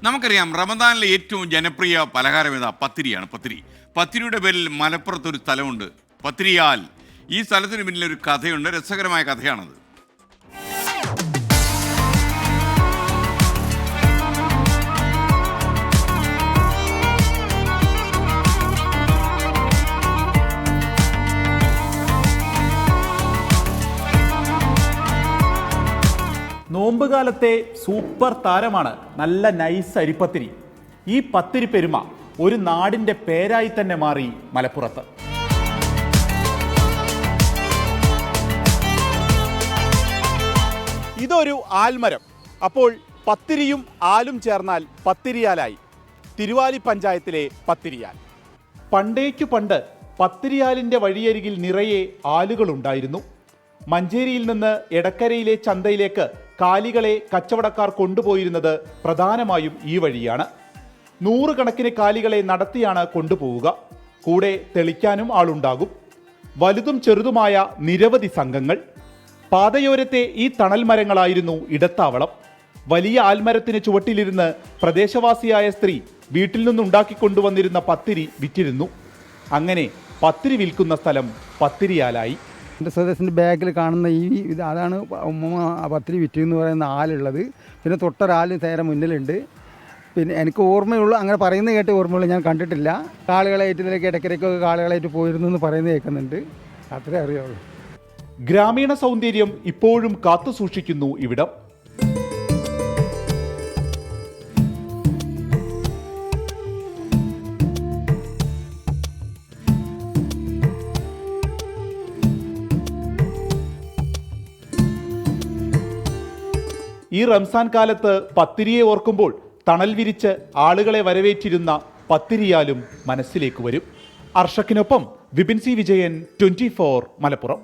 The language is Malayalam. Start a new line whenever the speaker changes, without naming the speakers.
നമുക്കറിയാം റമദാനിലെ ഏറ്റവും ജനപ്രിയ പലഹാരം ഏതാ? പത്തിരിയാണ്. പത്തിരിയുടെ പേരിൽ മലപ്പുറത്തൊരു സ്ഥലമുണ്ട്, പത്തിരിയാൽ. ഈ സ്ഥലത്തിന് പിന്നിലൊരു കഥയുണ്ട്, രസകരമായ കഥയാണത്.
നോമ്പുകാലത്തെ സൂപ്പർ താരമാണ് നല്ല നൈസ് അരിപ്പത്തിരി. ഈ പത്തിരി പെരുമ ഒരു നാടിൻ്റെ പേരായി തന്നെ മാറി മലപ്പുറത്ത്. ഇതൊരു ആൽമരം. അപ്പോൾ പത്തിരിയും ആലും ചേർന്നാൽ പത്തിരിയാലായി. തിരുവാലി പഞ്ചായത്തിലെ പത്തിരിയാൽ. പണ്ടേക്കു പണ്ട് പത്തിരിയാലിൻ്റെ വഴിയരികിൽ നിറയെ ആലുകളുണ്ടായിരുന്നു. മഞ്ചേരിയിൽ നിന്ന് എടക്കരയിലെ ചന്തയിലേക്ക് കാലികളെ കച്ചവടക്കാർ കൊണ്ടുപോയിരുന്നത് പ്രധാനമായും ഈ വഴിയാണ്. നൂറുകണക്കിന് കാലികളെ നടത്തിയാണ് കൊണ്ടുപോവുക. കൂടെ തെളിക്കാനും ആളുണ്ടാകും. വലുതും ചെറുതുമായ നിരവധി സംഘങ്ങൾ. പാതയോരത്തെ ഈ തണൽ മരങ്ങളായിരുന്നു ഇടത്താവളം. വലിയ ആൽമരത്തിന് ചുവട്ടിലിരുന്ന് പ്രദേശവാസിയായ സ്ത്രീ വീട്ടിൽ നിന്നുണ്ടാക്കിക്കൊണ്ടുവന്നിരുന്ന പത്തിരി വിറ്റിരുന്നു. അങ്ങനെ പത്തിരി വിൽക്കുന്ന സ്ഥലം പത്തിരിയാലായി.
എൻ്റെ സ്വദേശത്തിൻ്റെ ബാക്കിൽ കാണുന്ന അതാണ് പത്തിരി വിറ്റ് എന്ന് പറയുന്ന ആളുള്ളത്. പിന്നെ തൊട്ടൊരാൾ നേരെ മുന്നിലുണ്ട്. പിന്നെ എനിക്ക് ഓർമ്മയുള്ളൂ, അങ്ങനെ പറയുന്നത് കേട്ട് ഓർമ്മയുള്ളൂ, ഞാൻ കണ്ടിട്ടില്ല. കാളുകളായിട്ട് ഇതിലേക്ക് ഇടയ്ക്കിടയ്ക്കൊക്കെ കാളുകളായിട്ട് പോയിരുന്നു എന്ന് പറയുന്നത് കേൾക്കുന്നുണ്ട്. അത്രേ അറിയാവുള്ളൂ.
ഗ്രാമീണ സൗന്ദര്യം ഇപ്പോഴും കാത്തു സൂക്ഷിക്കുന്നു ഇവിടം. ഈ റംസാൻ കാലത്ത് പത്തിരിയെ ഓർക്കുമ്പോൾ തണൽ വിരിച്ച് ആളുകളെ വരവേറ്റിരുന്ന പത്തിരിയാലും മനസ്സിലേക്ക് വരും. അർഷക്കിനൊപ്പം വിപിൻ സി വിജയൻ, 24 മലപ്പുറം.